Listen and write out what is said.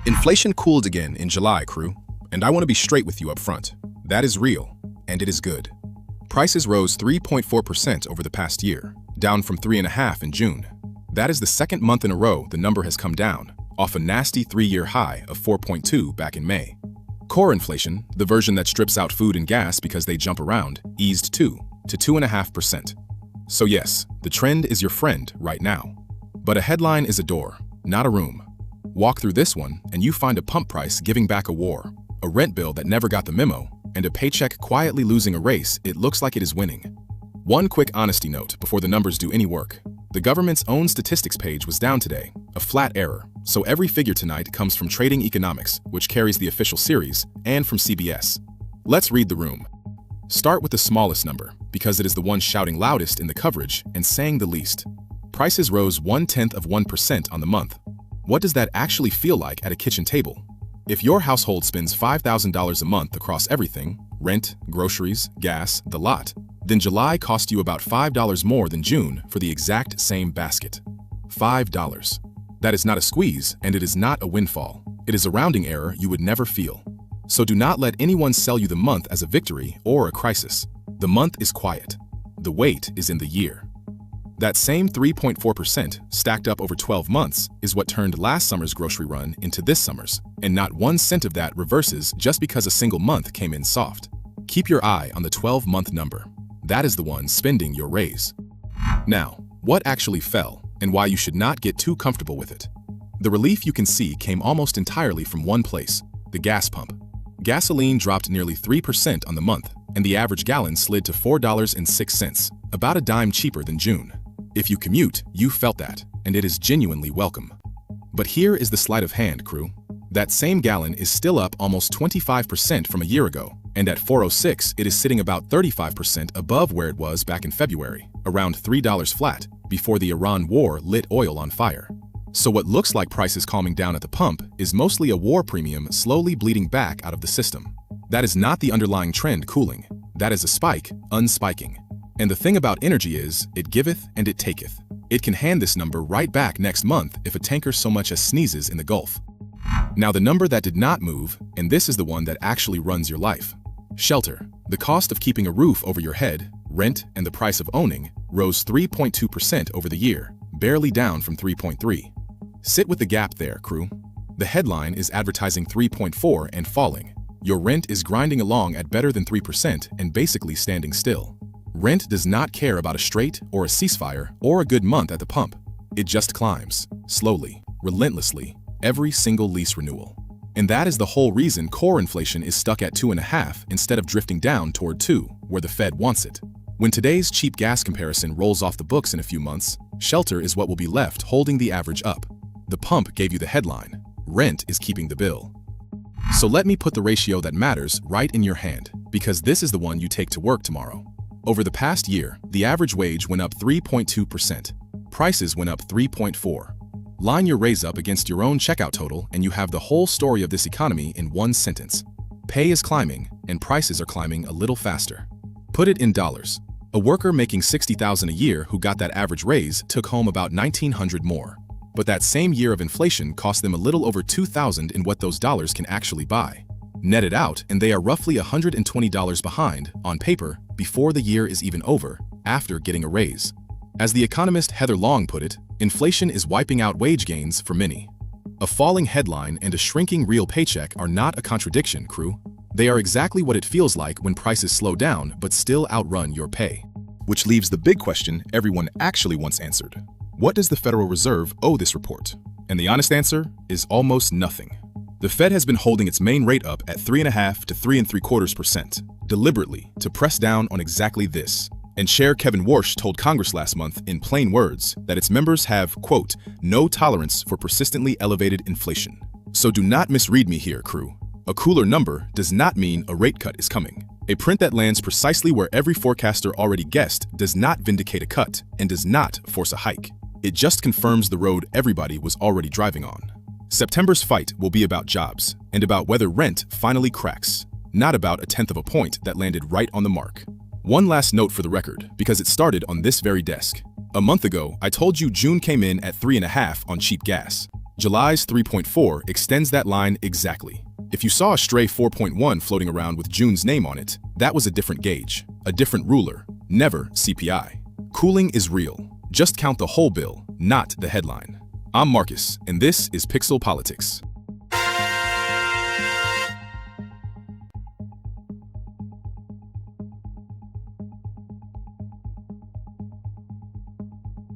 Inflation cooled again in July, crew, and I want to be straight with you up front. That is real, and it is good. Prices rose 3.4% over the past year, down from 3.5% in June. That is the second month in a row the number has come down, off a nasty 3-year high of 4.2% back in May. Core inflation, the version that strips out food and gas because they jump around, eased too, to 2.5%. So yes, the trend is your friend right now. But a headline is a door, not a room. Walk through this one and you find a pump price giving back a war, a rent bill that never got the memo, and a paycheck quietly losing a race it looks like it is winning. One quick honesty note before the numbers do any work. The government's own statistics page was down today, a flat error, so every figure tonight comes from Trading Economics, which carries the official series, and from CBS. Let's read the room. Start with the smallest number, because it is the one shouting loudest in the coverage and saying the least. Prices rose 0.1% on the month. What does that actually feel like at a kitchen table? If your household spends $5,000 a month across everything, rent, groceries, gas, the lot, then July cost you about $5 more than June for the exact same basket. $5. That is not a squeeze, and it is not a windfall. It is a rounding error you would never feel. So do not let anyone sell you the month as a victory or a crisis. The month is quiet. The wait is in the year. That same 3.4% stacked up over 12 months is what turned last summer's grocery run into this summer's, and not 1 cent of that reverses just because a single month came in soft. Keep your eye on the 12-month number. That is the one spending your raise. Now, what actually fell and why you should not get too comfortable with it? The relief you can see came almost entirely from one place, the gas pump. Gasoline dropped nearly 3% on the month, and the average gallon slid to $4.06, about a dime cheaper than June. If you commute, you felt that, and it is genuinely welcome. But here is the sleight of hand, crew. That same gallon is still up almost 25% from a year ago, and at $4.06 it is sitting about 35% above where it was back in February, around $3 flat, before the Iran war lit oil on fire. So what looks like prices calming down at the pump is mostly a war premium slowly bleeding back out of the system. That is not the underlying trend cooling. That is a spike unspiking. And the thing about energy is, it giveth and it taketh. It can hand this number right back next month if a tanker so much as sneezes in the Gulf. Now the number that did not move, and this is the one that actually runs your life. Shelter, the cost of keeping a roof over your head, rent, and the price of owning, rose 3.2% over the year, barely down from 3.3%. Sit with the gap there, crew. The headline is advertising 3.4% and falling. Your rent is grinding along at better than 3% and basically standing still. Rent does not care about a straight or a ceasefire or a good month at the pump. It just climbs, slowly, relentlessly, every single lease renewal. And that is the whole reason core inflation is stuck at 2.5% instead of drifting down toward 2%, where the Fed wants it. When today's cheap gas comparison rolls off the books in a few months, shelter is what will be left holding the average up. The pump gave you the headline. Rent is keeping the bill. So let me put the ratio that matters right in your hand, because this is the one you take to work tomorrow. Over the past year, the average wage went up 3.2%. Prices went up 3.4%. Line your raise up against your own checkout total and you have the whole story of this economy in one sentence. Pay is climbing and prices are climbing a little faster. Put it in dollars. A worker making $60,000 a year who got that average raise took home about $1,900 more. But that same year of inflation cost them a little over $2,000 in what those dollars can actually buy. Net it out and they are roughly $120 behind, on paper, before the year is even over, after getting a raise. As the economist Heather Long put it, inflation is wiping out wage gains for many. A falling headline and a shrinking real paycheck are not a contradiction, crew. They are exactly what it feels like when prices slow down but still outrun your pay. Which leaves the big question everyone actually wants answered. What does the Federal Reserve owe this report? And the honest answer is almost nothing. The Fed has been holding its main rate up at 3.5% to 3.75%, deliberately to press down on exactly this. And Chair Kevin Warsh told Congress last month in plain words that its members have, quote, no tolerance for persistently elevated inflation. So do not misread me here, crew. A cooler number does not mean a rate cut is coming. A print that lands precisely where every forecaster already guessed does not vindicate a cut and does not force a hike. It just confirms the road everybody was already driving on. September's fight will be about jobs and about whether rent finally cracks, not about 1/10 of a point that landed right on the mark. One last note for the record, because it started on this very desk. A month ago, I told you June came in at 3.5% on cheap gas. July's 3.4 extends that line exactly. If you saw a stray 4.1 floating around with June's name on it, that was a different gauge, a different ruler, never CPI. Cooling is real. Just count the whole bill, not the headline. I'm Marcus, and this is Pixel Politics.